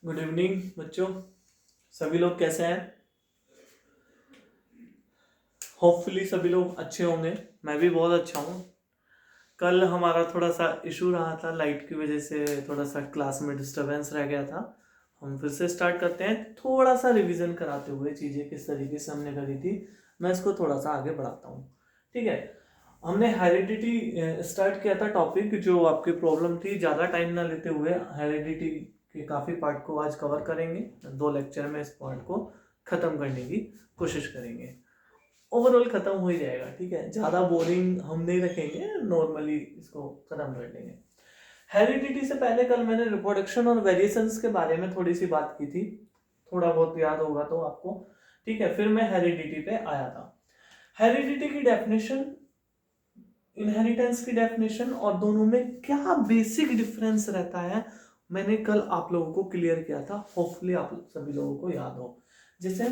Good evening बच्चों, सभी लोग कैसे हैं? होपफुली सभी लोग अच्छे होंगे। मैं भी बहुत अच्छा हूँ। कल हमारा थोड़ा सा इशू रहा था, लाइट की वजह से थोड़ा सा क्लास में डिस्टरबेंस रह गया था। हम फिर से स्टार्ट करते हैं, थोड़ा सा रिवीजन कराते हुए चीज़ें किस तरीके से हमने करी थी। मैं इसको थोड़ा सा आगे बढ़ाता हूँ, ठीक है। हमने हेरिडिटी स्टार्ट किया था टॉपिक, जो आपकी प्रॉब्लम थी। ज़्यादा टाइम ना लेते हुए हेरिडिटी के काफ़ी पार्ट को आज कवर करेंगे। 2 लेक्चर में इस पार्ट को ख़त्म करने की कोशिश करेंगे। ओवरऑल खत्म हो ही जाएगा, ठीक है। ज़्यादा बोरिंग हम नहीं रखेंगे, नॉर्मली इसको खत्म कर लेंगे। हेरिडिटी से पहले कल मैंने रिप्रोडक्शन और वेरिएशंस के बारे में थोड़ी सी बात की थी, थोड़ा बहुत याद होगा तो आपको, ठीक है। फिर मैं हेरिडिटी पे आया था। हेरिडिटी की डेफिनेशन, इनहेरिटेंस की डेफिनेशन, और दोनों में क्या बेसिक डिफरेंस रहता है, मैंने कल आप लोगों को क्लियर किया था। होपफुली आप सभी लोगों को याद हो। जैसे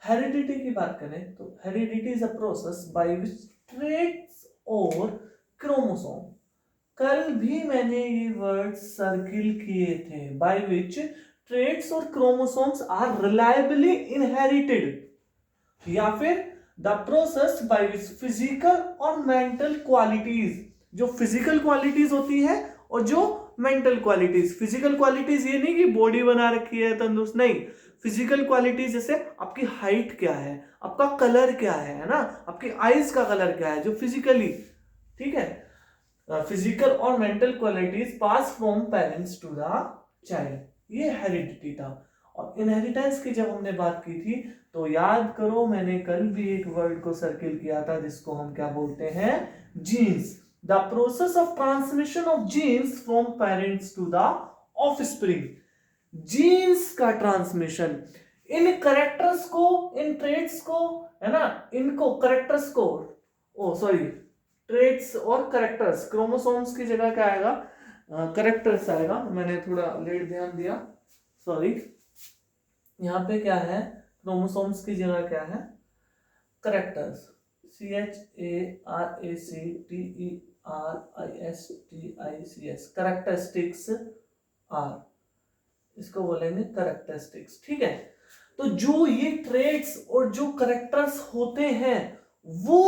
हेरिडिटी की बात करें तो heredity is a process by which traits और क्रोमोसोम, कल भी मैंने ये वर्ड सर्किल किए थे, बाय विच ट्रेट्स और क्रोमोसोम्स आर रिलायबली इनहेरिटेड, या फिर the process by which physical और मेंटल क्वालिटीज, जो फिजिकल क्वालिटीज होती है और जो मेंटल क्वालिटीज। फिजिकल क्वालिटीज ये नहीं कि बॉडी बना रखी है तंदुरुस्त, नहीं। फिजिकल क्वालिटीज जैसे आपकी हाइट क्या है, आपका कलर क्या है ना, आपकी आईज का कलर क्या है, जो फिजिकली, ठीक है। फिजिकल और mental qualities pass from parents to the child, ये हेरिडिटी था। और इनहेरिटेंस की जब हमने बात की थी तो याद करो, मैंने कल भी एक वर्ड को सर्किल किया था जिसको हम क्या बोलते हैं, genes. The process of transmission of genes from parents to the offspring, genes का ट्रांसमिशन, इन करेक्टर्स को, इन ट्रेट्स को, है ना, इनको करेक्टर्स को, ओ सॉरी, ट्रेट्स और करेक्टर्स, क्रोमोसोम्स की जगह क्या आएगा, करेक्टर्स आएगा। मैंने थोड़ा लेट ध्यान दिया, सॉरी। यहाँ पे क्या है, क्रोमोसोम्स की जगह क्या है, करेक्टर्स, CHARACTERISTICS, करेक्टरिस्टिक्स आर, इसको बोलेंगे करेक्टरिस्टिक्स, ठीक है। तो जो ये ट्रेट्स और जो करेक्टर्स होते हैं वो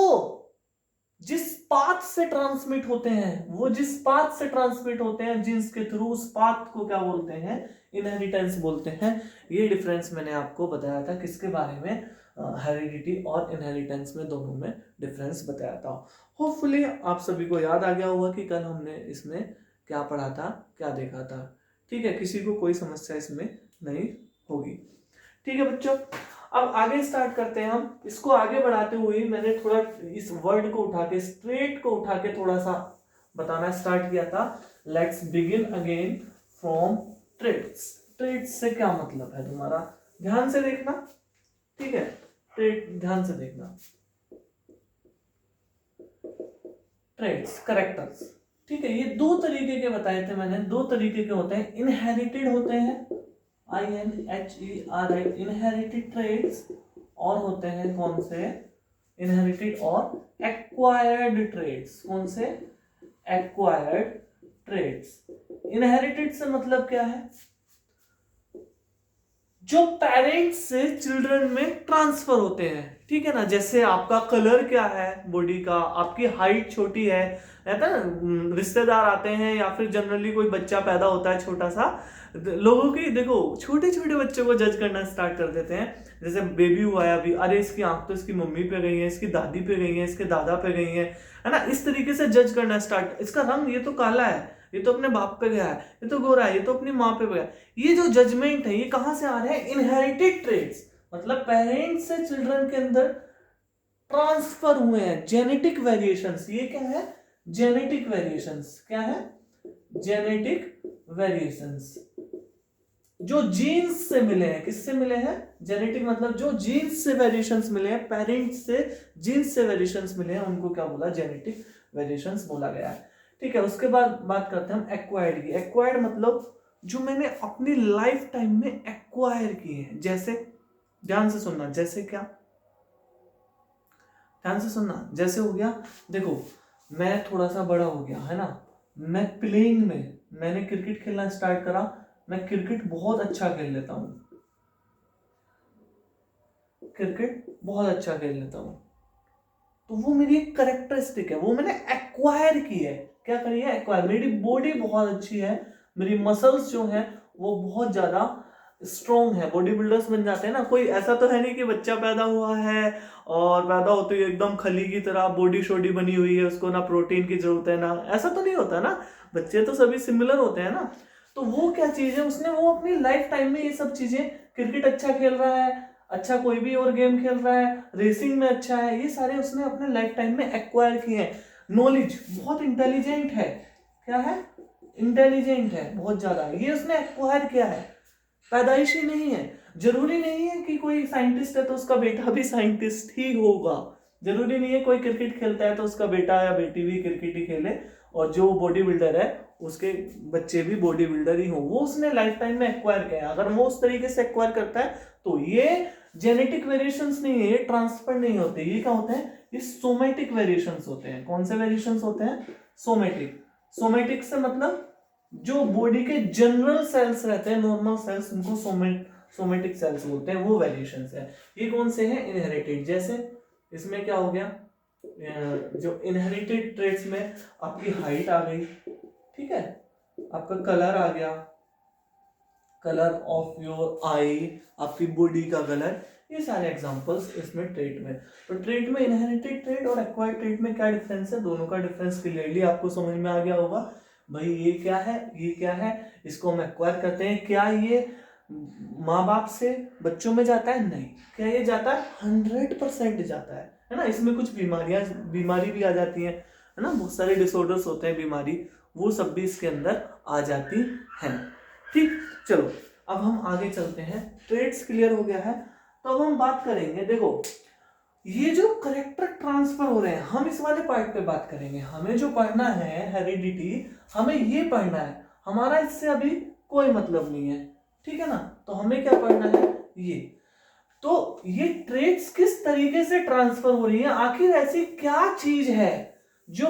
जिस पाथ से ट्रांसमिट होते हैं, वो जिस पाथ से ट्रांसमिट होते हैं जीन्स के थ्रू, उस पाथ को क्या बोलते हैं, इनहेरिटेंस बोलते हैं। ये डिफरेंस मैंने आपको बताया था किसके बारे में, हेरिडिटी और इनहेरिटेंस में, दोनों में डिफरेंस बताया था। होपफुली आप सभी को याद आ गया होगा कि कल हमने इसमें क्या पढ़ा था, क्या देखा था, ठीक है। किसी को कोई समस्या इसमें नहीं होगी, ठीक है बच्चों। अब आगे स्टार्ट करते हैं हम। इसको आगे बढ़ाते हुए मैंने थोड़ा इस वर्ड को उठा के, स्ट्रेट को उठा के थोड़ा सा बताना स्टार्ट किया था। Let's begin again from traits. Traits से क्या मतलब है तुम्हारा, ध्यान से देखना, ठीक है। ट्रेट ध्यान से देखना, ट्रेट्स, करेक्टर्स, ठीक है। ये दो तरीके के बताए थे मैंने, दो तरीके के होते हैं। इनहेरिटेड होते हैं, INHERI, इनहेरिटेड ट्रेट्स, और होते हैं कौन से, इनहेरिटेड और एक्वायर्ड ट्रेट्स। कौन से, एक्वायर्ड ट्रेट्स। इनहेरिटेड से मतलब क्या है, जो पेरेंट्स से चिल्ड्रन में ट्रांसफर होते हैं, ठीक है ना। जैसे आपका कलर क्या है बॉडी का, आपकी हाइट छोटी है, रहता है ना, रिश्तेदार आते हैं या फिर जनरली कोई बच्चा पैदा होता है छोटा सा, लोगों की देखो, छोटे छोटे बच्चों को जज करना स्टार्ट कर देते हैं। जैसे बेबी हुआ है अभी, अरे इसकी आंख तो इसकी मम्मी पे गई है, इसकी दादी पे गई है, इसके दादा पे गई है ना। इस तरीके से जज करना स्टार्ट, इसका रंग, ये तो काला है, ये तो अपने बाप पे गया है, ये तो गोरा है, ये तो अपनी माँ पे गया है। ये जो जजमेंट है ये कहां से आ रहे हैं, इनहेरिटेड ट्रेट्स, मतलब पेरेंट्स से चिल्ड्रन के अंदर ट्रांसफर हुए हैं, जेनेटिक वेरिएशंस। ये क्या है, जेनेटिक वेरिएशंस, क्या है, जेनेटिक वेरिएशंस, जो जीन्स से मिले हैं। किससे मिले हैं, जेनेटिक मतलब जो जीन्स से वेरिएशंस मिले हैं, पेरेंट्स से जीन्स से वेरिएशंस मिले हैं, उनको क्या बोला, जेनेटिक वेरिएशंस बोला गया है, ठीक है। उसके बाद बात करते हैं हम एक्वायर्ड की। एक्वायर्ड मतलब जो मैंने अपनी लाइफ टाइम में एक्वायर किए हैं। जैसे, ध्यान से सुनना, जैसे क्या, ध्यान से सुनना, जैसे हो गया, देखो मैं थोड़ा सा बड़ा हो गया है ना, मैं प्लेइंग में, मैंने क्रिकेट खेलना स्टार्ट करा, मैं क्रिकेट बहुत अच्छा खेल लेता हूँ, क्रिकेट बहुत अच्छा खेल लेता हूँ। तो वो मेरी एक करेक्टरिस्टिक है, वो मैंने एक्वायर की है। क्या करी है? एक्वायर। मेरी बॉडी बहुत अच्छी है, मेरी मसल्स जो है वो बहुत ज्यादा स्ट्रॉन्ग है। बॉडी बिल्डर्स बन जाते हैं ना, कोई ऐसा तो है नहीं कि बच्चा पैदा हुआ है और पैदा होते ही एकदम खली की तरह बॉडी शोडी बनी हुई है, उसको ना प्रोटीन की जरूरत है ना, ऐसा तो नहीं होता ना। बच्चे तो सभी सिमिलर होते हैं ना। तो वो क्या चीज है, उसने वो अपनी लाइफ टाइम में ये सब चीजें, क्रिकेट अच्छा खेल रहा है, अच्छा कोई भी और गेम खेल रहा है, रेसिंग में अच्छा है, ये सारे उसने अपने लाइफ टाइम में एक्वायर किए हैं। नॉलेज, बहुत इंटेलिजेंट है। क्या है? इंटेलिजेंट है बहुत ज्यादा, ये उसने एक्वायर किया है, पैदाइशी नहीं है। जरूरी नहीं है कि कोई साइंटिस्ट है तो उसका बेटा भी साइंटिस्ट ही होगा, जरूरी नहीं है कोई क्रिकेट खेलता है तो उसका बेटा या बेटी भी क्रिकेट ही खेले, और जो बॉडी बिल्डर है उसके बच्चे भी बॉडी बिल्डर ही हो। वो उसने लाइफ टाइम में एक्वायर किया है। अगर वो उस तरीके से एक्वायर करता है तो ये जेनेटिक वेरिएशंस नहीं है, ये ट्रांसफर नहीं होते, ये क्या होते हैं? ये सोमेटिक वेरिएशंस होते हैं। कौन से वेरिएशंस होते हैं? सोमेटिक। सोमेटिक से मतलब जो बॉडी के जनरल सेल्स रहते हैं, नॉर्मल सेल्स, उनको सोमेटिक सेल्स बोलते हैं, वो वेरिएशंस है। ये कौन से हैं? इनहेरिटेड। जैसे इसमें क्या हो गया, जो इनहेरिटेड ट्रेट्स में आपकी हाइट आ गई, ठीक है, आपका कलर आ गया, कलर ऑफ योर आई, आपकी बॉडी का कलर, ये सारे एग्जांपल्स इसमें ट्रेट में। तो ट्रेट में इनहेरिटेड ट्रेट और एक्वायर्ड ट्रेट में क्या डिफरेंस है? दोनों का डिफरेंस क्लियरली आपको समझ में आ गया होगा। भाई ये क्या है, ये क्या है, इसको हम एक्वायर करते हैं। क्या ये माँ बाप से बच्चों में जाता है? नहीं। क्या ये जाता है? 100% जाता है ना। इसमें कुछ बीमारी भी आ जाती है ना, बहुत सारे डिसऑर्डर्स होते हैं, बीमारी, वो सब भी इसके अंदर आ जाती हैं। ठीक, चलो अब हम आगे चलते हैं। ट्रेड्स क्लियर हो गया है, तो अब हम बात करेंगे, देखो ये जो करेक्टर ट्रांसफर हो रहे हैं, हम इस वाले पार्ट पे बात करेंगे। हमें जो पढ़ना है हेरिडिटी, हमें ये पढ़ना है, हमारा इससे अभी कोई मतलब नहीं है, ठीक है ना। तो हमें क्या पढ़ना है? ये तो ये ट्रेड्स किस तरीके से ट्रांसफर हो रही है, आखिर ऐसी क्या चीज है जो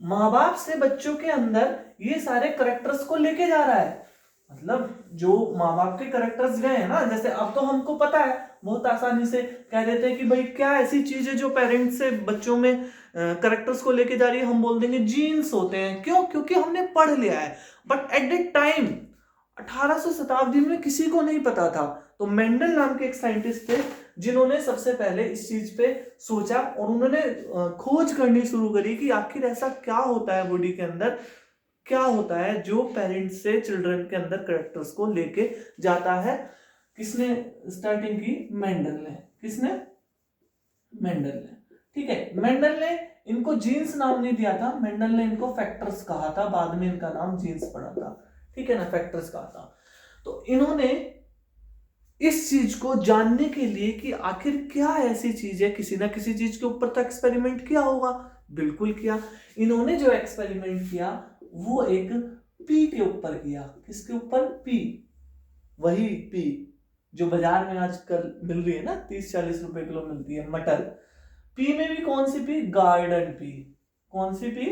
माँ बाप से बच्चों के अंदर ये सारे करेक्टर्स को लेके जा रहा है। मतलब जो माँ बाप के करेक्टर्स गए हैं ना, जैसे अब तो हमको पता है, बहुत आसानी से कह देते हैं कि भाई क्या ऐसी चीज है जो पेरेंट्स से बच्चों में करेक्टर्स को लेके जा रही है, हम बोल देंगे जीन्स होते हैं। क्यों? क्योंकि हमने पढ़ लिया है। बट एट द टाइम 1800 शताब्दी में किसी को नहीं पता था। तो मेंडल नाम के एक साइंटिस्ट थे जिन्होंने सबसे पहले इस चीज पे सोचा और उन्होंने खोज करनी शुरू करी कि आखिर ऐसा क्या होता है बॉडी के अंदर, क्या होता है जो पेरेंट्स से चिल्ड्रन के अंदर करेक्टर्स को लेके जाता है। किसने स्टार्टिंग की? मेंडल ने। किसने? मेंडल ने। ठीक है, मेंडल ने इनको जीन्स नाम नहीं दिया था, मेंडल ने इनको फैक्टर्स कहा था, बाद में इनका नाम जीन्स पड़ा था, ठीक है ना, फैक्टर्स कहा था। तो इन्होंने इस चीज को जानने के लिए कि आखिर क्या ऐसी चीज है, किसी ना किसी चीज के ऊपर तो एक्सपेरिमेंट किया होगा, बिल्कुल किया। इन्होंने जो एक्सपेरिमेंट किया वो एक पी के ऊपर किया। किसके ऊपर? पी। वही पी जो बाजार में आजकल मिल रही है ना, 30-40 रुपए किलो मिलती है, मटर। पी में भी कौन सी पी? Garden pea. कौन सी पी?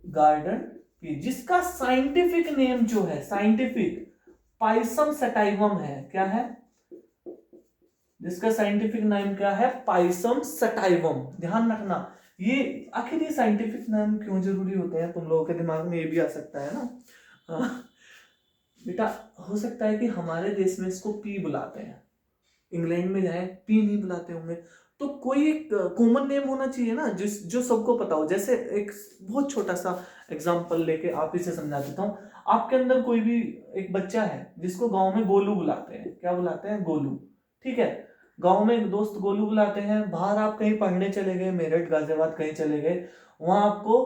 गार्डन पी, जिसका साइंटिफिक नेम जो है, साइंटिफिक पाइसम सटाइवम है। क्या है? जिसका साइंटिफिक नेम क्या है? Pisum sativum. ध्यान रखना, ये आखिर ये साइंटिफिक नाम क्यों जरूरी होते हैं, तुम लोगों के दिमाग में ये भी आ सकता है ना। बेटा हो सकता है कि हमारे देश में इसको पी बुलाते हैं, इंग्लैंड में जाए पी नहीं बुलाते होंगे। तो कोई एक कॉमन नेम होना चाहिए ना, जो सबको पता हो। जैसे एक बहुत छोटा सा एग्जांपल लेके आप इसे समझा देता हूँ। आपके अंदर कोई भी एक बच्चा है जिसको गांव में गोलू बुलाते हैं। क्या बुलाते हैं? गोलू। ठीक है, गांव में दोस्त गोलू बुलाते हैं। बाहर आप कहीं पढ़ने चले गए, मेरठ गाजियाबाद कहीं चले गए, वहां आपको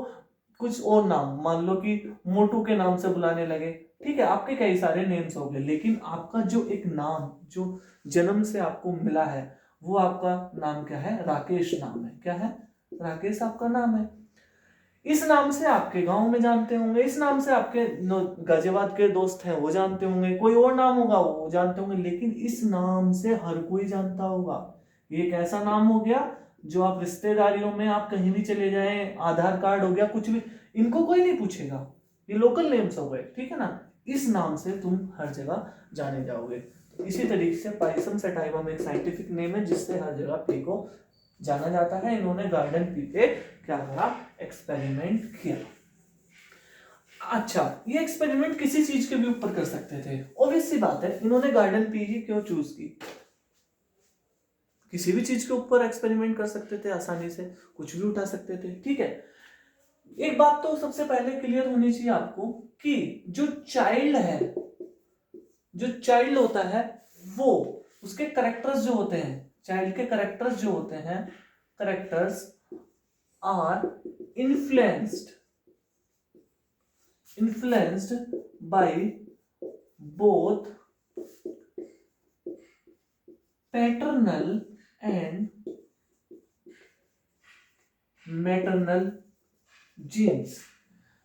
कुछ और नाम, मान लो कि मोटू के नाम से बुलाने लगे। ठीक है, आपके कई सारे नेम्स हो गए, लेकिन आपका जो एक नाम जो जन्म से आपको मिला है वो आपका नाम क्या है? राकेश नाम है। क्या है? राकेश आपका नाम है। इस नाम से आपके गांव में जानते होंगे, इस नाम से आपके गाजियाबाद के दोस्त हैं वो जानते होंगे, कोई और नाम होगा वो जानते होंगे, लेकिन इस नाम से हर कोई जानता होगा। ये एक ऐसा नाम हो गया जो आप रिश्तेदारियों में आप कहीं भी चले जाएं, आधार कार्ड हो गया, कुछ भी, इनको कोई नहीं पूछेगा, ये लोकल नेम्स हो गए, ठीक है ना। इस नाम से तुम हर जगह जाने जाओगे। तो इसी तरीके से पाइसम सटाइवम एक साइंटिफिक नेम है जिससे हर जगह पी को जाना जाता है। इन्होंने गार्डन पी पे क्या करा, एक्सपेरिमेंट किया। अच्छा, ये एक्सपेरिमेंट किसी चीज के भी ऊपर कर सकते थे, ऑब्वियस सी बात है। इन्होंने गार्डन पी ही क्यों चूज की, किसी भी चीज के ऊपर एक्सपेरिमेंट कर सकते थे आसानी से, कुछ भी उठा सकते थे, ठीक है। एक बात तो सबसे पहले क्लियर होनी चाहिए आपको कि जो चाइल्ड है, जो चाइल्ड होता है वो, उसके करेक्टर्स जो होते हैं, चाइल्ड के करेक्टर्स जो होते हैं, characters are influenced by both paternal and maternal genes.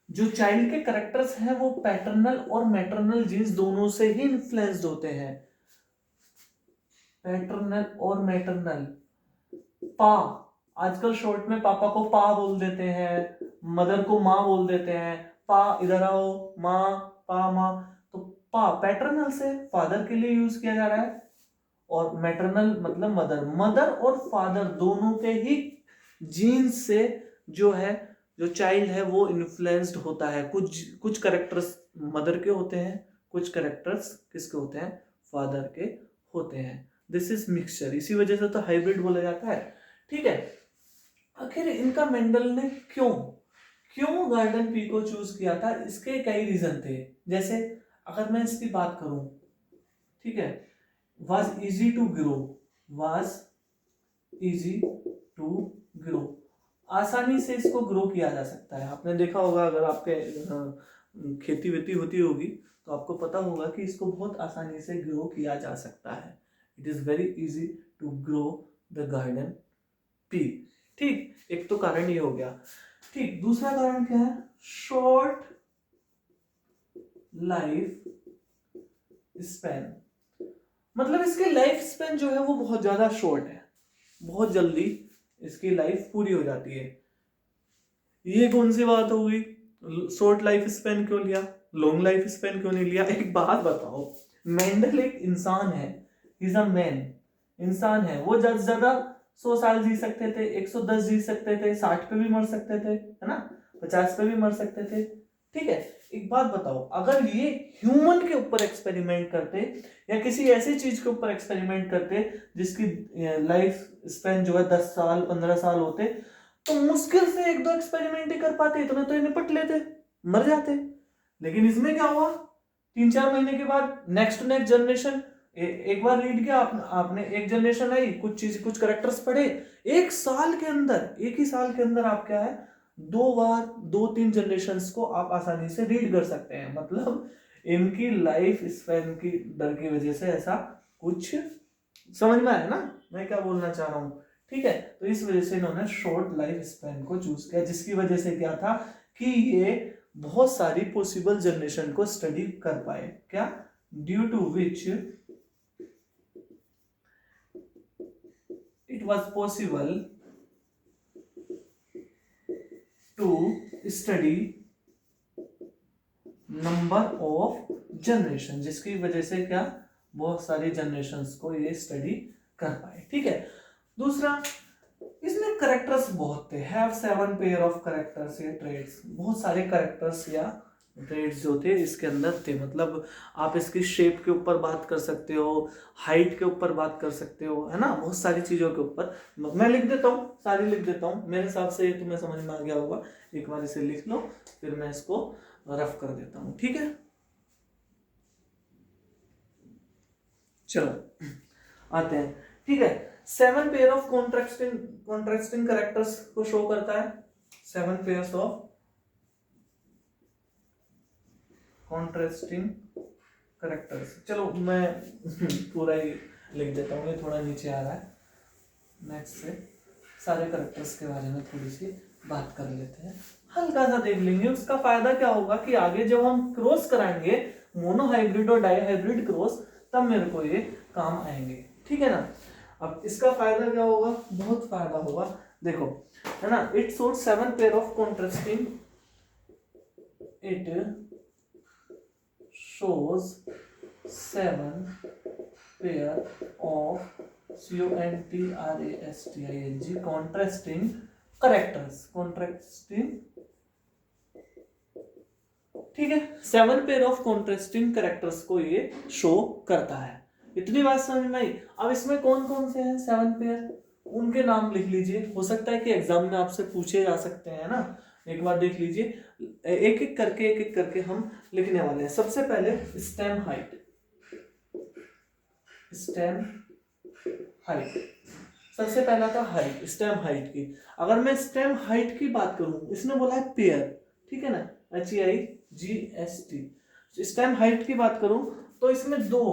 जो चाइल्ड के करेक्टर्स हैं वो पैटर्नल और मैटरनल जीन्स दोनों से ही इन्फ्लुएंस्ड होते हैं। पैटर्नल और मैटरनल, पा, आजकल शॉर्ट में पापा को पा बोल देते हैं, मदर को माँ बोल देते हैं, पा इधर आओ, माँ, पा माँ। तो पा पैटर्नल से फादर के लिए यूज किया जा रहा है, और मैटरनल मतलब मदर, मदर और फादर दोनों के ही जीन्स से जो है, जो चाइल्ड है वो इन्फ्लुएंस्ड होता है। कुछ करेक्टर्स मदर के होते हैं, कुछ करेक्टर्स किसके होते हैं, फादर के होते हैं। दिस इज मिक्सचर, इसी वजह से तो हाइब्रिड बोला जाता है, ठीक है। आखिर इनका मेंडल ने क्यों गार्डन पी को चूज किया था, इसके कई रीजन थे। जैसे अगर मैं इसकी बात करूं, ठीक है, was easy to grow, आसानी से इसको ग्रो किया जा सकता है। आपने देखा होगा, अगर आपके खेती वेती होती होगी तो आपको पता होगा कि इसको बहुत आसानी से ग्रो किया जा सकता है। It is very easy to grow the garden pea, ठीक। एक तो कारण ये हो गया, ठीक। दूसरा कारण क्या है, शॉर्ट लाइफ स्पैन, मतलब इसकी लाइफ स्पैन जो है वो बहुत ज्यादा शॉर्ट है, बहुत जल्दी इसकी लाइफ पूरी हो जाती है। ये कौन सी बात हो गई, शॉर्ट लाइफ स्पैन क्यों लिया, लॉन्ग लाइफ स्पैन क्यों नहीं लिया। एक बात बताओ, मेंडल एक इंसान है, इज अ मैन, इंसान है, वो ज्यादा से ज्यादा 100 साल जी सकते थे, 110 जी सकते थे, 60 पे भी मर सकते थे, है ना, 50 पे भी मर सकते थे, ठीक है। एक बात बताओ, अगर ये ह्यूमन के ऊपर एक्सपेरिमेंट करते या किसी ऐसी चीज के ऊपर एक्सपेरिमेंट करते जिसकी लाइफ स्पैन जो है 10 साल 15 साल होते, तो मुश्किल से 1-2 एक्सपेरिमेंट ही कर पाते, इतने तो ये निपट लेते, मर जाते। लेकिन इसमें क्या हुआ, 3-4 महीने के बाद नेक्स्ट जनरेशन, एक बार रीड किया आपने, एक जनरेशन आई, कुछ करेक्टर्स पढ़े, एक साल के अंदर, एक ही साल के अंदर आप क्या है, 2-3 जनरेशंस को आप आसानी से रीड कर सकते हैं। मतलब इनकी लाइफ स्पैन की डर की वजह से ऐसा कुछ, समझ में आया ना मैं क्या बोलना चाह रहा हूँ, ठीक है। तो इस वजह से इन्होंने शॉर्ट लाइफ स्पैन को चूज किया, जिसकी वजह से क्या था कि ये बहुत सारी पॉसिबल जनरेशन को स्टडी कर पाए। क्या, due to which it was possible to study number of generation, जिसकी वजह से क्या, बहुत सारी जनरेशंस को ये स्टडी कर पाए, ठीक है। दूसरा, इसमें करेक्टर्स बहुत थे, हैव 7 पेयर ऑफ करेक्टर्स या ट्रेड्स, बहुत सारे करेक्टर्स या ट्रेड्स जो थे इसके अंदर थे। मतलब आप इसकी शेप के ऊपर बात कर सकते हो, हाइट के ऊपर बात कर सकते हो, है ना, बहुत सारी चीजों के ऊपर। मैं लिख देता हूँ, सारी लिख देता हूँ, मेरे हिसाब से ये तुम्हें समझ में आ गया होगा। एक बार इसे लिख लो, फिर मैं इसको रफ कर देता हूँ, ठीक है। चलो आते हैं, ठीक है। 7 पेयर ऑफ कॉन्ट्रास्टिंग करेक्टर्स को शो करता है, 7 पेयर्स ऑफ कॉन्ट्रास्टिंग करेक्टर्स। चलो मैं पूरा ही लिख देता हूँ, ये थोड़ा नीचे आ रहा है। नेक्स्ट से सारे करेक्टर्स के बारे में थोड़ी सी बात कर लेते हैं, हल्का सा देख लेंगे। उसका फायदा क्या होगा कि आगे जब हम क्रॉस कराएंगे, मोनो हाइब्रिड और डाई हाइब्रिड क्रॉस, तब मेरे को ये काम आएंगे, ठीक है ना। अब इसका फायदा क्या होगा, बहुत फायदा होगा, देखो, है ना। It showed 7 pair of contrasting, it shows 7 pair of contrasting contrasting, ठीक है, 7 पेयर ऑफ कॉन्ट्रास्टिंग कैरेक्टर्स को ये शो करता है। इतनी बात समझ में आई। अब इसमें कौन कौन से हैं 7 पेयर, उनके नाम लिख लीजिए। हो सकता है कि एग्जाम में आपसे पूछे जा सकते हैं ना, एक बार देख लीजिए। एक एक करके हम लिखने वाले हैं। सबसे पहले स्टेम हाइट, स्टेम हाइट सबसे पहला था हाइट, स्टेम हाइट की। अगर मैं स्टेम हाइट की बात करूं, इसने बोला है पेयर, ठीक है ना, HEIGST। स्टेम हाइट की बात करूं तो इसमें दो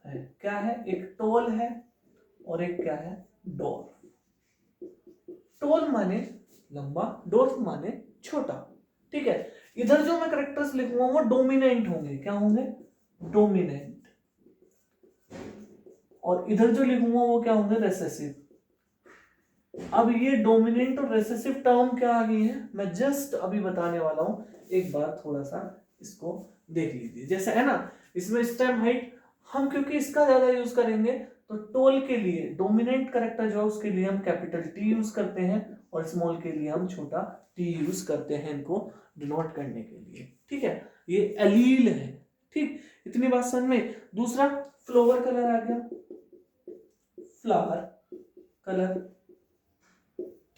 है, क्या है, एक टोल है और एक क्या है, डोर। टोल माने लंबा, डोर माने छोटा, ठीक है। इधर जो मैं करेक्टर्स लिखूंगा वो डोमिनेंट होंगे, क्या होंगे, डोमिनेंट। और इधर जो लिखूंगा वो क्या होंगे, रेसेसिव। अब ये डोमिनेंट और रेसेसिव टर्म क्या आ गई है, मैं जस्ट अभी बताने वाला हूं, एक बार थोड़ा सा इसको देख लीजिए। जैसे है ना, इसमें स्टेम हाइट हम क्योंकि इसका ज्यादा यूज करेंगे तो टोल के लिए डोमिनेंट कैरेक्टर जो है उसके लिए हम कैपिटल टी यूज करते हैं और स्मॉल के लिए हम छोटा टी यूज करते हैं इनको डिनोट करने के लिए, ठीक है। ये एलील है, ठीक। इतनी बात समझ में। दूसरा फ्लावर कलर आ गया, फ्लावर कलर,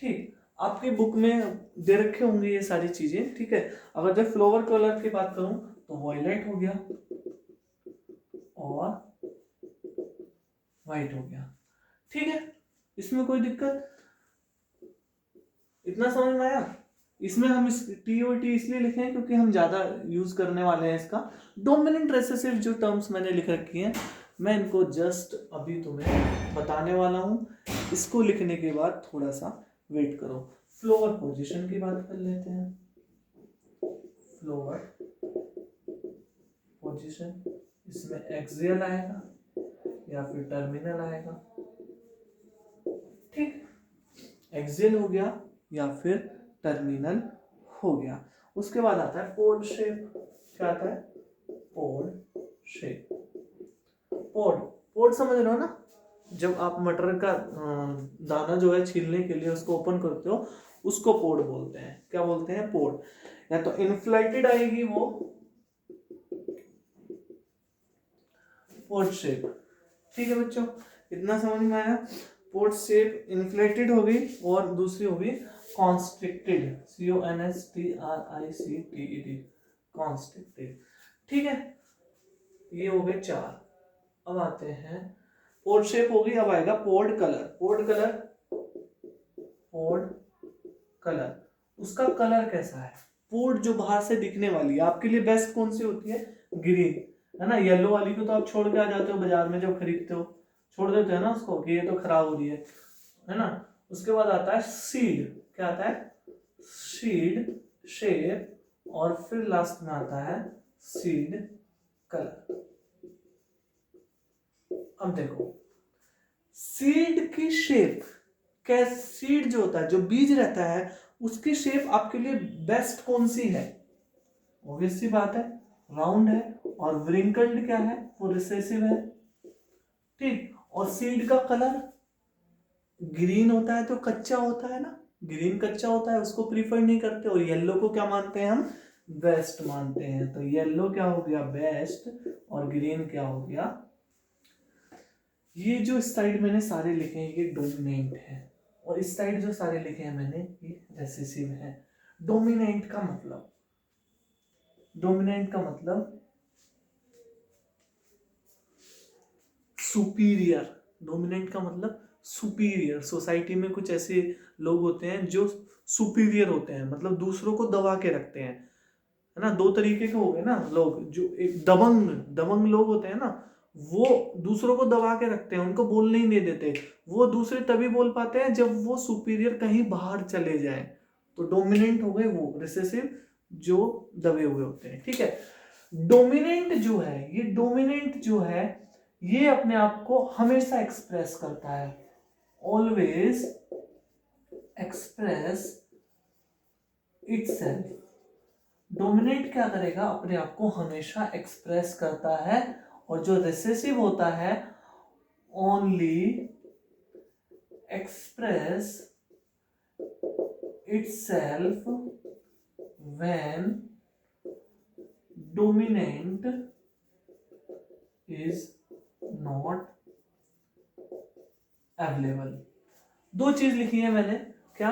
ठीक। आपकी बुक में दे रखे होंगे ये सारी चीजें, ठीक है। अगर जब फ्लावर कलर की बात करूं तो वायलेट हो गया और व्हाइट हो गया, ठीक है। इसमें कोई दिक्कत, इतना समझ में आया। इसमें हम इस TOT इसलिए लिखे हैं क्योंकि हम ज्यादा यूज करने वाले हैं इसका। डोमिनेंट रेसेसिव जो टर्म्स मैंने लिख रखी हैं, मैं इनको जस्ट अभी तुम्हें बताने वाला हूं। इसको लिखने के बाद थोड़ा सा वेट करो। फ्लोवर पोजीशन की बात कर लेते हैं। फ्लोवर पोजीशन, इसमें एक्सियल आएगा या फिर टर्मिनल आएगा, ठीक। एक्सियल हो गया या फिर टर्मिनल हो गया। उसके बाद आता है पोड शेप। क्या आता है, पोड शेप। पोड, पोड समझ रहे हो ना, जब आप मटर का दाना जो है छीलने के लिए उसको ओपन करते हो उसको पोड बोलते हैं। क्या बोलते हैं, पोड। या तो इन्फ्लेटेड आएगी वो पोड शेप, ठीक है बच्चों, इतना समझ में आया। पोड शेप इन्फ्लेटेड होगी और दूसरी होगी कॉन्स्ट्रिक्टेड, CONSTRICTED, कॉन्स्ट्रिक्टेड, ठीक है। ये हो गए 4। अब आते हैं, पोड शेप होगी, अब आएगा pod colour. Pod colour, pod colour, उसका कलर कैसा है। पोड जो बाहर से दिखने वाली है, आपके लिए बेस्ट कौन सी होती है, ग्रीन, है ना। येलो वाली को तो आप छोड़ के आ जाते हो बाजार में जब खरीदते हो, छोड़ देते हैं ना उसको कि ये तो खराब हो रही है ना। उसके बाद आता है सीड। क्या आता है, सीड शेप, और फिर लास्ट में आता है सीड कलर। अब देखो सीड की शेप, क्या सीड जो होता है, जो बीज रहता है, उसकी शेप आपके लिए बेस्ट कौन सी है, ऑब्वियस सी बात है राउंड है। और व्रिंकल्ड क्या है, वो रिसेसिव है, ठीक। और सीड का कलर ग्रीन होता है, तो कच्चा होता है ना, ग्रीन कच्चा होता है, उसको प्रीफर नहीं करते। और येलो को क्या मानते हैं हम, बेस्ट मानते हैं। तो येलो क्या हो गया, बेस्ट, और ग्रीन क्या हो गया। ये जो इस साइड मैंने सारे लिखे हैं ये डोमिनेंट है, और इस साइड जो सारे लिखे हैं मैंने ये रेसेसिव है। डोमिनेंट का मतलब, डोमिनेंट का मतलब सुपीरियर, डोमिनेंट का मतलब सुपीरियर। सोसाइटी में कुछ ऐसे लोग होते हैं जो सुपीरियर होते हैं, मतलब दूसरों को दबा के रखते हैं, है ना। दो तरीके के हो गए ना लोग, जो एक दबंग, दबंग लोग होते हैं ना, वो दूसरों को दबा के रखते हैं, उनको बोलने ही नहीं देते। वो दूसरे तभी बोल पाते हैं जब वो सुपीरियर कहीं बाहर चले जाए। तो डोमिनेंट हो गए वो, रिसेसिव जो दबे हुए होते हैं, ठीक है। डोमिनेंट जो है, ये डोमिनेंट जो है ये अपने आप को हमेशा एक्सप्रेस करता है, ऑलवेज एक्सप्रेस इटसेल्फ। डोमिनेंट क्या करेगा, अपने आप को हमेशा एक्सप्रेस करता है, और जो रिसेसिव होता है only express itself when dominant is not available। दो चीज लिखी है मैंने, क्या,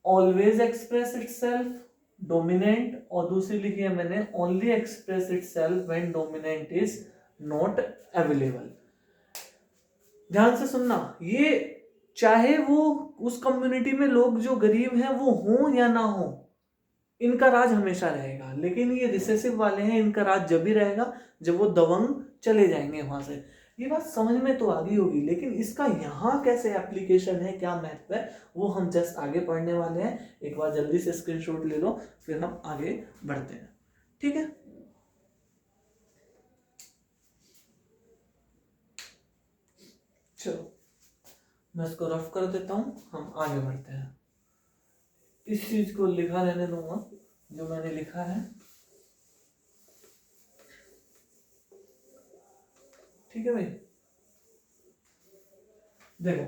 ऑलवेज एक्सप्रेस इटसेल्फ डोमिनेंट, और दूसरी लिखी है मैंने only express itself when dominant is not available. ध्यान से सुनना, ये चाहे वो उस कम्युनिटी में लोग जो गरीब हैं वो हों या ना हो, इनका राज हमेशा रहेगा। लेकिन ये रिसेसिव वाले हैं, इनका राज जब भी रहेगा जब वो दबंग चले जाएंगे वहां से। ये बात समझ में तो आ गई होगी, लेकिन इसका यहाँ कैसे एप्लीकेशन है, क्या महत्व है, वो हम जस्ट आगे पढ़ने वाले हैं। एक बार जल्दी से स्क्रीनशॉट ले लो, फिर हम आगे बढ़ते हैं, ठीक है। चलो मैं इसको रफ कर देता हूं, हम आगे बढ़ते हैं। इस चीज को लिखा रहने दूंगा जो मैंने लिखा है, ठीक है भाई। देखो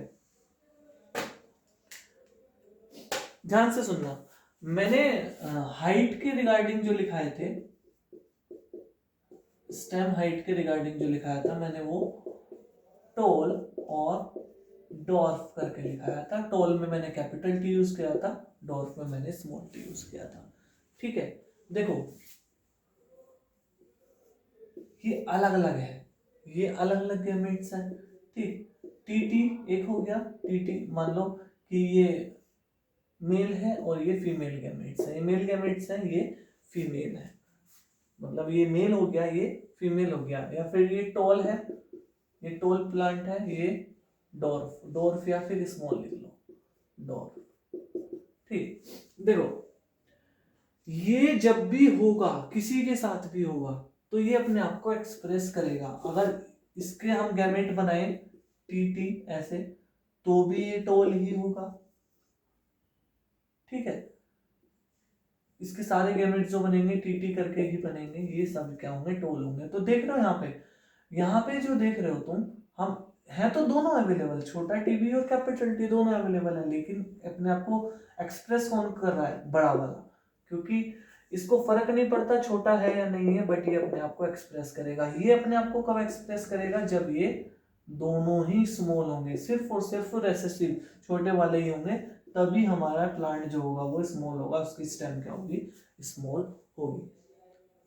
ध्यान से सुनना, मैंने हाइट के रिगार्डिंग जो लिखाए थे, स्टेम हाइट के रिगार्डिंग जो लिखाया था मैंने, वो टोल और डॉर्फ करके लिखाया था। टोल में मैंने कैपिटल टी यूज किया था, डॉर्फ में मैंने स्मॉल टी यूज किया था, ठीक है। देखो ये अलग अलग है, ये अलग अलग गैमेट्स हैं, ठीक। टी टी एक हो गया, टी टी मान लो कि ये मेल है और ये फीमेल गैमेट्स है, ये मेल गैमेट्स है, ये फीमेल है, मतलब ये मेल हो गया, ये फीमेल हो गया। या फिर ये टॉल है, ये टॉल प्लांट है, ये डॉर्फ, डॉर्फ या फिर स्मॉल लिख लो, डॉर्फ, ठीक। देखो ये जब भी होगा, किसी के साथ भी होगा, तो ये अपने आप को एक्सप्रेस करेगा। अगर इसके हम गैमेट बनाए टी टी ऐसे, तो भी ये टॉल ही होगा, ठीक है। इसके सारे गैमेट्स जो बनेंगे टीटी करके ही बनेंगे, ये सब क्या होंगे, टोल होंगे। तो देख रहे हो यहाँ पे जो देख रहे हो तुम, हम है तो दोनों अवेलेबल, छोटा टी भी और कैपिटल टी दोनों अवेलेबल है, लेकिन अपने आप को एक्सप्रेस कौन कर रहा है, बड़ा वाला, क्योंकि इसको फर्क नहीं पड़ता छोटा है या नहीं है, बट ये अपने आप को एक्सप्रेस करेगा। ये अपने आप को कब एक्सप्रेस करेगा, जब ये दोनों ही स्मॉल होंगे, सिर्फ और सिर्फ रेसेसिव छोटे वाले ही होंगे, तभी हमारा प्लांट जो होगा वो स्मॉल होगा, उसकी स्टेम क्या होगी, स्मॉल होगी,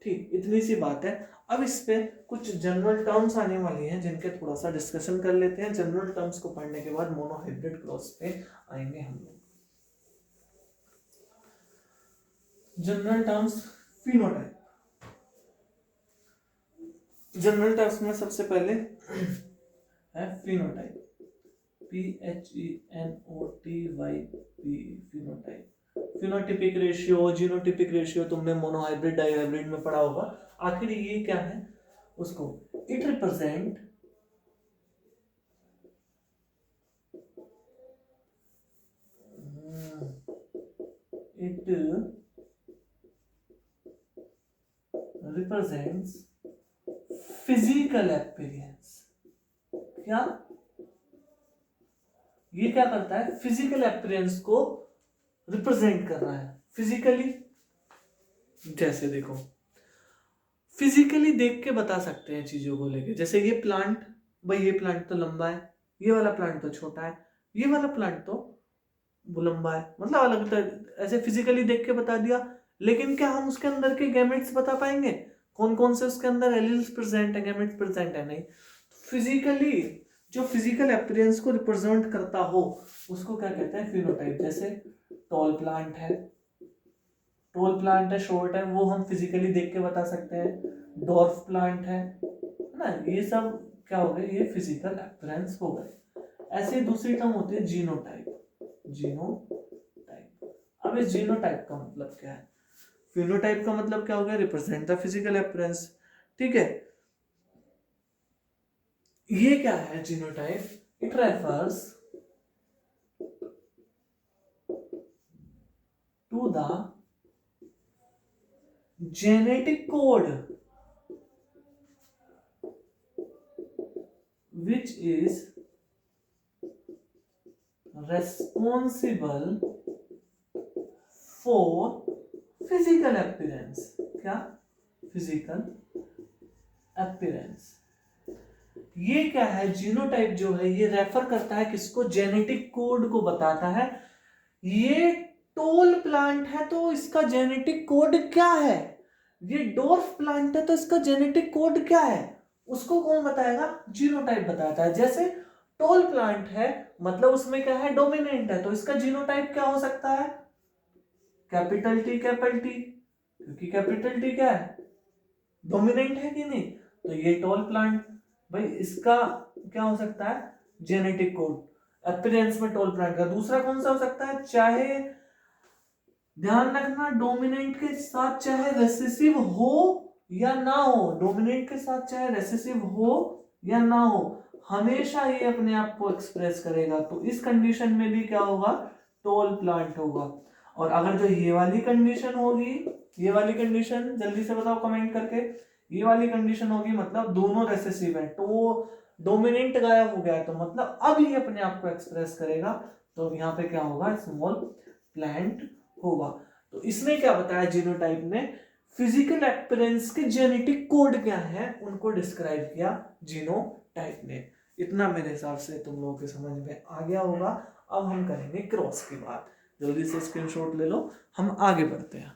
ठीक। इतनी सी बात है। अब इस पे कुछ जनरल टर्म्स आने वाली हैं, जिनके थोड़ा सा डिस्कशन कर लेते हैं। जनरल टर्म्स को पढ़ने के बाद मोनोहाइब्रिड क्रॉस पे आएंगे हम लोग। General terms, phenotype. General terms में सबसे पहले है phenotype, PHENOTYP, phenotype. Phenotypic ratio, genotypic ratio तुमने मोनोहाइब्रिड डाइहाइब्रिड में पढ़ा होगा। आखिर ये क्या है, उसको it represent it represents physical appearance। क्या ये क्या करता है, फिजिकल अपीयरेंस को रिप्रेजेंट कर रहा है फिजिकली। जैसे देखो फिजिकली देख के बता सकते हैं चीजों को लेके, जैसे ये प्लांट, भाई ये प्लांट तो लंबा है, ये वाला प्लांट तो छोटा है, ये वाला प्लांट तो वो लंबा है, मतलब अलग तरह ऐसे फिजिकली देख के बता दिया। लेकिन क्या हम उसके अंदर के गैमेट्स बता पाएंगे, कौन कौन से उसके अंदर एलील्स प्रेजेंट है, गैमेट्स प्रेजेंट है, नहीं। फिजिकली जो फिजिकल अपीयरेंस को रिप्रेजेंट करता हो उसको क्या कहते हैं, फिनोटाइप। जैसे टॉल प्लांट है, टॉल प्लांट है, शॉर्ट है, वो हम फिजिकली देख के बता सकते हैं। डॉर्फ प्लांट है ना, ये सब क्या हो गए, ये फिजिकल अपीयरेंस हो गए। ऐसे दूसरी टर्म होती है जीनोटाइप, जीनोटाइप। अब इस जीनोटाइप का मतलब क्या है, फिनोटाइप का मतलब क्या हो गया, रिप्रेजेंट द फिजिकल अपीयरेंस, ठीक है। ये क्या है genotype, it refers to the genetic code which is responsible for physical appearance. क्या? Physical appearance. ये क्या है? जीनोटाइप जो है ये रेफर करता है किसको? जेनेटिक कोड को बताता है। ये टोल प्लांट है तो इसका जेनेटिक कोड क्या है? ये डॉर्फ प्लांट है तो इसका जेनेटिक कोड क्या है? उसको कौन बताएगा? जीनोटाइप बताता है। जैसे टोल प्लांट है मतलब उसमें क्या है? डोमिनेंट है, तो इसका जीनोटाइप क्या हो सकता है? कैपिटल टी कैपिटल टी, क्योंकि कैपिटल टी क्या है? डोमिनेंट है कि नहीं? तो ये टॉल प्लांट भाई इसका क्या हो सकता है? जेनेटिक कोड अपीयरेंस में टॉल प्लांट का। दूसरा कौन सा हो सकता है? चाहे ध्यान रखना डोमिनेंट के साथ चाहे रेसेसिव हो या ना हो, डोमिनेंट के साथ चाहे रेसेसिव हो या ना हो, हमेशा ये अपने आप को एक्सप्रेस करेगा। तो इस कंडीशन में भी क्या होगा? टॉल प्लांट होगा। और अगर जो ये वाली कंडीशन होगी, ये वाली कंडीशन जल्दी से बताओ कमेंट करके, ये वाली कंडीशन होगी मतलब दोनों रेसेसिव है, तो डोमिनेंट गायब हो गया, तो मतलब अब ये अपने आप को एक्सप्रेस करेगा। तो यहाँ पे क्या होगा? स्मॉल प्लांट होगा। तो इसने क्या बताया? जीनोटाइप ने फिजिकल अपीयरेंस के जेनेटिक कोड क्या है उनको डिस्क्राइब किया जीनोटाइप ने। इतना मेरे हिसाब से तुम लोगों के समझ में आ गया होगा। अब हम करेंगे क्रॉस की बात। जल्दी से स्क्रीनशॉट ले लो, हम आगे बढ़ते हैं।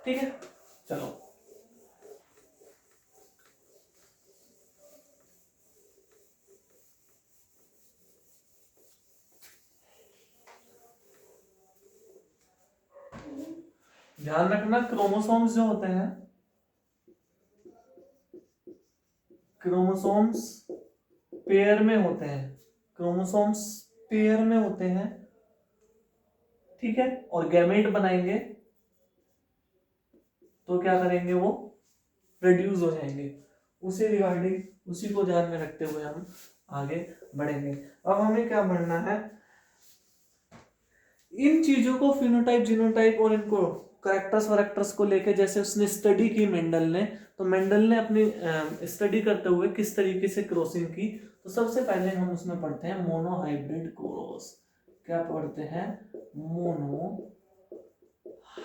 ठीक है, चलो ध्यान रखना क्रोमोसोम्स जो होते हैं, क्रोमोसोम्स पेयर में होते हैं, क्रोमोसोम्स पेयर में होते हैं, ठीक है। और गैमेट बनाएंगे तो क्या करेंगे? वो रिड्यूस हो जाएंगे। उसी रिगार्डिंग उसी को ध्यान में रखते हुए हम आगे बढ़ेंगे। अब हमें क्या बढ़ना है? इन चीजों को फिनोटाइप जीनोटाइप और इनको करेक्टर्स वरेक्टर्स को लेके जैसे उसने स्टडी की मेंडल ने, तो मेंडल ने अपनी स्टडी करते हुए किस तरीके से क्रॉसिंग की। तो सबसे पहले हम उसमें पढ़ते हैं मोनोहाइब्रिड क्रॉस। क्या पढ़ते हैं? Mono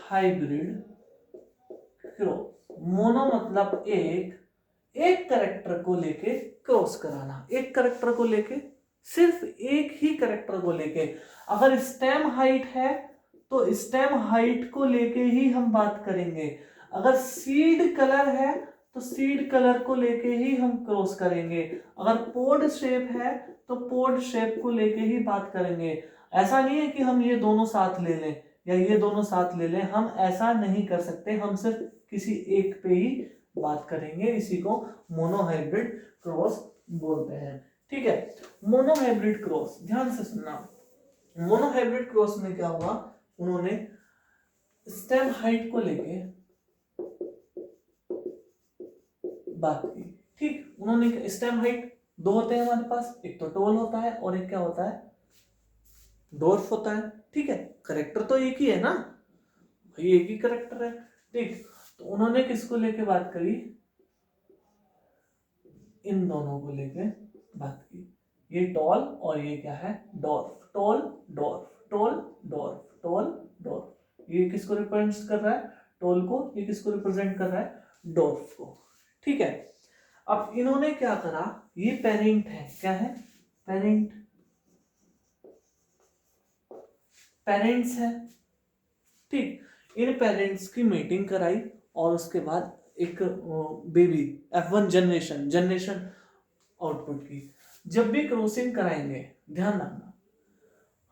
hybrid cross. मोनो मतलब एक करेक्टर को लेके क्रॉस कराना, एक करेक्टर को लेके, सिर्फ एक ही करेक्टर को लेके। अगर स्टेम हाइट है तो स्टेम हाइट को लेके ही हम बात करेंगे। अगर सीड कलर है तो सीड कलर को लेके ही हम क्रॉस करेंगे। अगर पोड शेप है तो पोड शेप को लेके ही बात करेंगे। ऐसा नहीं है कि हम ये दोनों साथ ले लें या ये दोनों साथ ले लें, हम ऐसा नहीं कर सकते। हम सिर्फ किसी एक पे ही बात करेंगे। इसी को मोनोहाइब्रिड क्रॉस बोलते हैं, ठीक है। मोनोहाइब्रिड क्रॉस ध्यान से सुनना। मोनोहाइब्रिड क्रॉस में क्या हुआ? उन्होंने स्टेम हाइट को लेके बात की, ठीक। उन्होंने स्टेम हाइट दो होते हैं हमारे पास, एक तो टोल होता है और एक क्या होता है? डॉर्फ होता है, ठीक है। करेक्टर तो एक ही है ना भाई, एक ही करेक्टर है, ठीक। तो उन्होंने किसको लेके बात करी? इन दोनों को लेके बात की। ये टॉल और ये क्या है? Dwarf. Tall dwarf, tall dwarf, tall dwarf. ये किसको रिप्रेजेंट कर रहा है? टॉल को। ये किसको रिप्रेजेंट कर रहा है? डॉर्फ को, ठीक है। अब इन्होंने क्या करा? ये पेरेंट है, क्या है? पेरेंट, पेरेंट्स है, ठीक। इन पेरेंट्स की मीटिंग कराई और उसके बाद एक बेबी F1 जनरेशन आउटपुट की। जब भी क्रॉसिंग कराएंगे ध्यान रखना,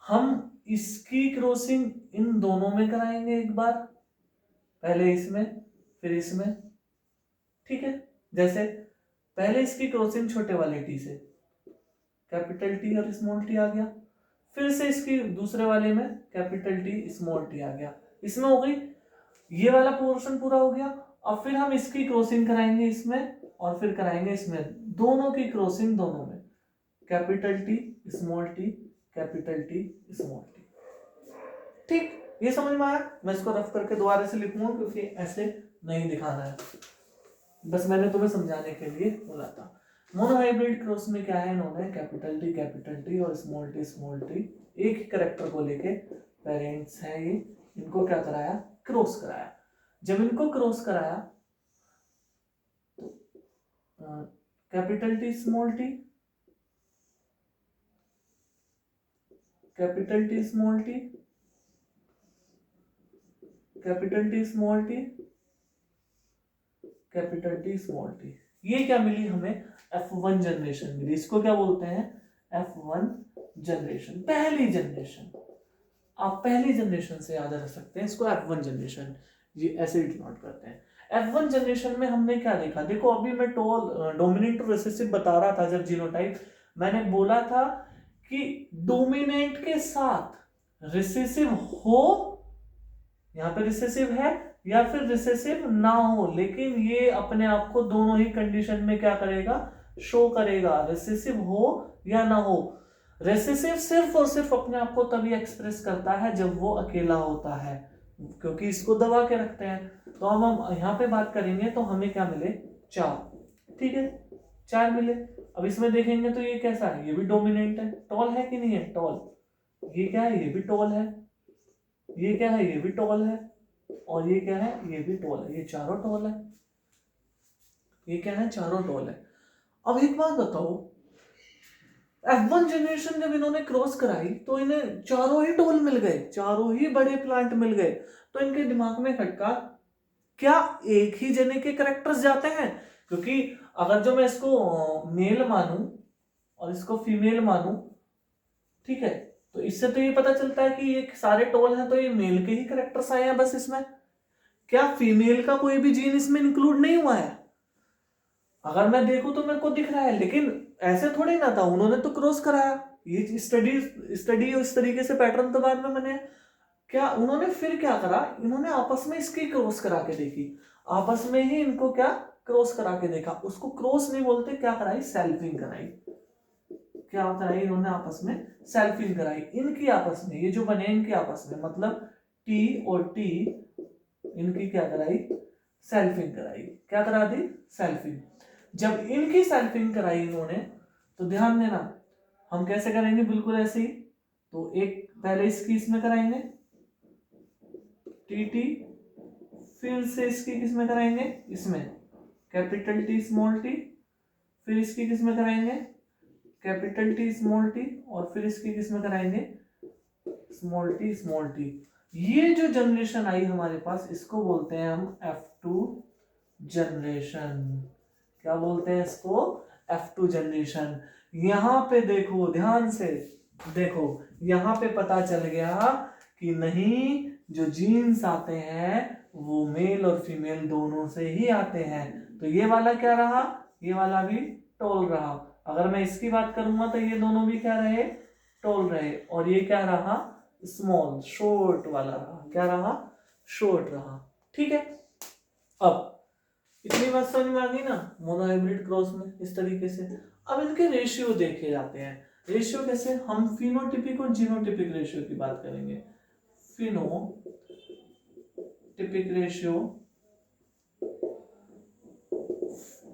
हम इसकी क्रॉसिंग इन दोनों में कराएंगे एक बार, पहले इसमें फिर इसमें, ठीक है। जैसे पहले इसकी क्रॉसिंग छोटे वाले टी से, कैपिटल टी और स्मॉल टी आ गया। फिर से इसकी दूसरे वाले में कैपिटल टी स्मॉल टी आ गया। इसमें हो गई, ये वाला पोर्शन पूरा हो गया। अब फिर हम इसकी क्रॉसिंग कराएंगे इसमें और फिर कराएंगे इसमें दोनों की क्रॉसिंग, दोनों में capital T small T, capital T small T. ठीक, ये समझ में आया? मैं इसको रफ करके दोबारा से लिखूंगा क्योंकि ऐसे नहीं दिखाना है, बस मैंने तुम्हें समझाने के लिए बोला था। मोनोहाइब्रिड क्रॉस में क्या है, इन्होंने कैपिटल टी और स्मॉल टी एक ही कैरेक्टर को लेके, पेरेंट्स है ये, इनको क्या कराया, क्रॉस कराया। जब इनको क्रॉस कराया तो capital T small T, capital T small T, capital T small T, capital T small T, ये क्या मिली हमें, F1 जनरेशन मिली। इसको क्या बोलते हैं, F1 जनरेशन, पहली जनरेशन। आप पहली जनरेशन से याद रख सकते हैं इसको, F1 जनरेशन, ये ऐसे डिनोट करते हैं। F1 जनरेशन में हमने क्या देखा, देखो अभी मैं डोमिनेंट और रिसेसिव बता रहा था। जब जीनोटाइप मैंने बोला था कि डोमिनेंट के साथ रिसेसिव हो, यहाँ पे रिसेसिव है, या फिर रिसेसिव ना हो, लेकिन ये अपने आप को दोनों ही कंडीशन में क्या करेगा, शो करेगा, रिसेसिव हो या ना हो। रिसेसिव सिर्फ और सिर्फ अपने आप को तभी एक्सप्रेस करता है जब वो अकेला होता है, क्योंकि इसको दबा के रखते हैं। तो अब हम यहाँ पे बात करेंगे तो हमें क्या मिले, 4, ठीक है, 4 मिले। अब इसमें देखेंगे तो ये कैसा है, ये भी डोमिनेंट है, टॉल है कि नहीं है, टॉल। ये क्या है, ये भी टॉल है, ये क्या है, ये भी टॉल है, और ये क्या है, ये भी टॉल है, ये चारों टॉल है, ये क्या है, चारों टॉल है। अब एक बात बताओ, F1 जनरेशन जब इन्होंने क्रॉस कराई तो इन्हें चारों ही टॉल मिल गए, चारों ही बड़े प्लांट मिल गए, तो इनके दिमाग में खटका, क्या एक ही जने के कैरेक्टर्स जाते हैं? क्योंकि अगर जो मैं इसको मेल मानूं और इसको फीमेल मानूं, ठीक है, तो इससे तो ये पता चलता है कि ये सारे टॉल हैं, तो ये मेल के ही कैरेक्टर्स आए हैं बस इसमें। क्या फीमेल का कोई भी जीन इसमें इंक्लूड नहीं हुआ है? अगर मैं देखूं तो मेरे को दिख रहा है, लेकिन ऐसे थोड़ी ना था, उन्होंने तो क्रॉस कराया। ये स्टडी इस तरीके से पैटर्न तो बाद में मैंने, क्या उन्होंने फिर क्या करा, इन्होंने आपस में इसकी क्रॉस करा के देखी, आपस में ही इनको क्या क्रॉस करा के देखा। उसको क्रॉस नहीं बोलते, क्या कराई, सेल्फिंग कराई। क्या कराई इन्होंने आपस में, सेल्फिंग कराई इनकी आपस में, ये जो बने इनके आपस में, मतलब टी और टी, इनकी क्या कराई, सेल्फिंग कराई। क्या करा दी, सेल्फिंग। जब इनकी सेल्फिंग कराई इन्होंने, तो ध्यान देना हम कैसे करेंगे, बिल्कुल ऐसे ही। तो एक पहले इसकी इसमें कराएंगे टी टी, फिर से इसकी किसमें कराएंगे, इसमें कैपिटल टी स्मॉल टी, फिर इसकी किसमें कराएंगे, कैपिटल टी स्मॉल टी, और फिर इसकी किसमें कराएंगे, स्मॉल टी। ये जो जनरेशन आई हमारे पास, इसको बोलते हैं हम F2 जनरेशन। क्या बोलते हैं इसको, F2 जनरेशन। यहां पे देखो, ध्यान से देखो, यहां पे पता चल गया कि नहीं, जो जीन्स आते हैं वो मेल और फीमेल दोनों से ही आते हैं। तो ये वाला क्या रहा, ये वाला भी टॉल रहा। अगर मैं इसकी बात करूंगा तो ये दोनों भी क्या रहे, टॉल रहे, और ये क्या रहा, स्मॉल शॉर्ट वाला रहा। क्या रहा, शॉर्ट रहा। ठीक है, अब इतनी बात समझ में आ गई ना, मोनोहाइब्रिड क्रॉस में इस तरीके से। अब इनके रेशियो देखे जाते हैं। रेशियो कैसे, हम फिनोटिपिक और जीनोटिपिक रेशियो की बात करेंगे। फिनोटिपिक रेशियो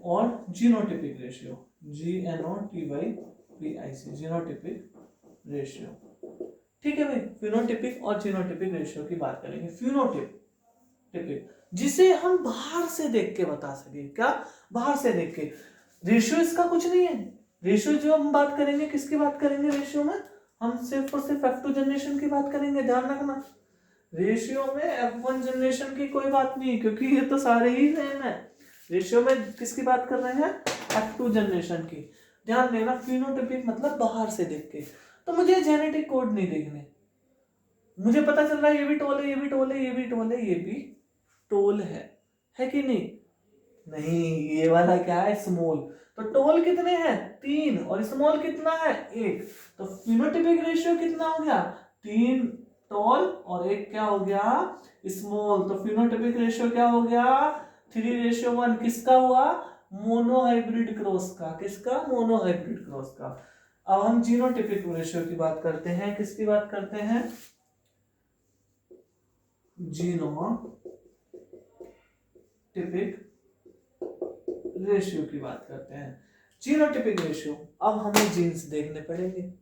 और genotypic ratio, GNOTYPIC, genotypic ratio. ठीक है भाई, फिनोटिपिक और जीनोटिपिक रेशियो की बात करेंगे। फिनोटिपिक जिसे हम बाहर से देख के बता सके, क्या, बाहर से देख के। रेशियो इसका कुछ नहीं है। रेशियो जो हम बात करेंगे, किसकी बात करेंगे रेशियो में, हम सिर्फ और सिर्फ F2 जनरेशन की बात करेंगे, ध्यान रखना। रेशियो में F1 जनरेशन की कोई बात नहीं, क्योंकि ये तो सारे ही सेम है। रेशियो में किसकी बात कर रहे हैं, F2 जनरेशन की। ध्यान देना, फिनोटाइपिक मतलब बाहर से देख के। तो मुझे जेनेटिक कोड नहीं देखने, मुझे पता चल रहा है ये भी टोल है, ये भी टोल है, ये भी टोल है, ये भी टोल है कि नहीं? नहीं, ये वाला क्या है, स्मॉल। तो टोल कितने हैं, 3, और स्मॉल कितना है, 1। तो फिनोटाइपिक रेशियो कितना हो गया, 3 टोल और 1 क्या हो गया, स्मॉल। तो फिनोटाइपिक रेशियो क्या हो गया, 3:1। किसका हुआ, मोनोहाइब्रिड क्रॉस का। किसका? मोनोहाइब्रिड क्रॉस का। अब हम जीनोटिपिक रेशियो की बात करते हैं। किसकी बात करते हैं? जीनोटिपिक रेशियो की बात करते हैं। जीनोटिपिक रेशियो, अब हमें जीन्स देखने पड़ेंगे।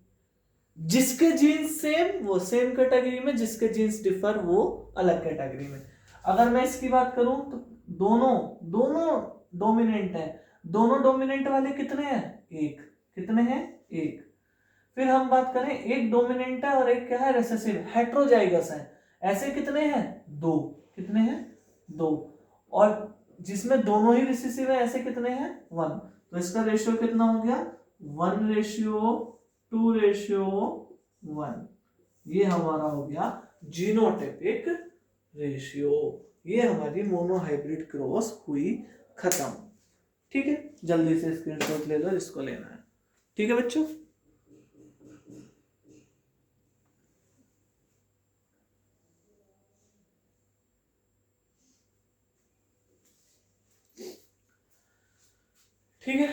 जिसके जीन्स सेम वो सेम कैटेगरी में, जिसके जीन्स डिफर वो अलग कैटेगरी में। अगर मैं इसकी बात करूं तो दोनों दोनों डोमिनेंट हैं। दोनों डोमिनेंट वाले कितने हैं? एक। कितने हैं? एक। फिर हम बात करें, एक डोमिनेंट है और एक क्या है? रिसेसिव, हेट्रोजाइगस है। ऐसे कितने हैं? दो। कितने हैं? दो। और जिसमें दोनों ही रिसेसिव है, ऐसे कितने हैं? वन। तो इसका रेशियो कितना हो गया? 1:2:1। ये हमारा हो गया जीनोटाइपिक रेशियो। ये हमारी मोनोहाइब्रिड क्रॉस हुई खत्म। ठीक है, जल्दी से स्क्रीनशॉट ले लो, इसको लेना है। ठीक है बच्चों। ठीक है,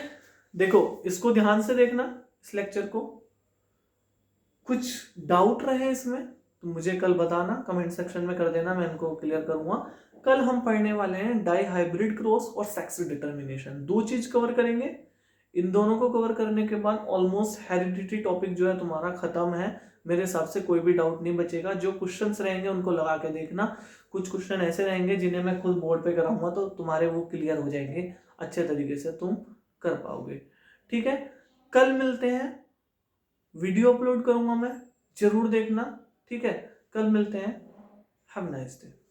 देखो इसको ध्यान से देखना, इस लेक्चर को। कुछ डाउट रहे इसमें तो मुझे कल बताना, कमेंट सेक्शन में कर देना, मैं इनको क्लियर करूंगा। कल हम पढ़ने वाले हैं डाई हाइब्रिड क्रॉस और सेक्स डिटर्मिनेशन। दो चीज कवर करेंगे। इन दोनों को कवर करने के बाद ऑलमोस्ट हेरिडिटी टॉपिक जो है तुम्हारा खत्म है। मेरे हिसाब से कोई भी डाउट नहीं बचेगा। जो क्वेश्चंस रहेंगे उनको लगा के देखना। कुछ क्वेश्चन ऐसे रहेंगे जिन्हें मैं खुद बोर्ड पे कराऊंगा, तो तुम्हारे वो क्लियर हो जाएंगे, अच्छे तरीके से तुम कर पाओगे। ठीक है, कल मिलते हैं। वीडियो अपलोड करूंगा मैं, जरूर देखना। ठीक है, कल मिलते हैं। Have nice day.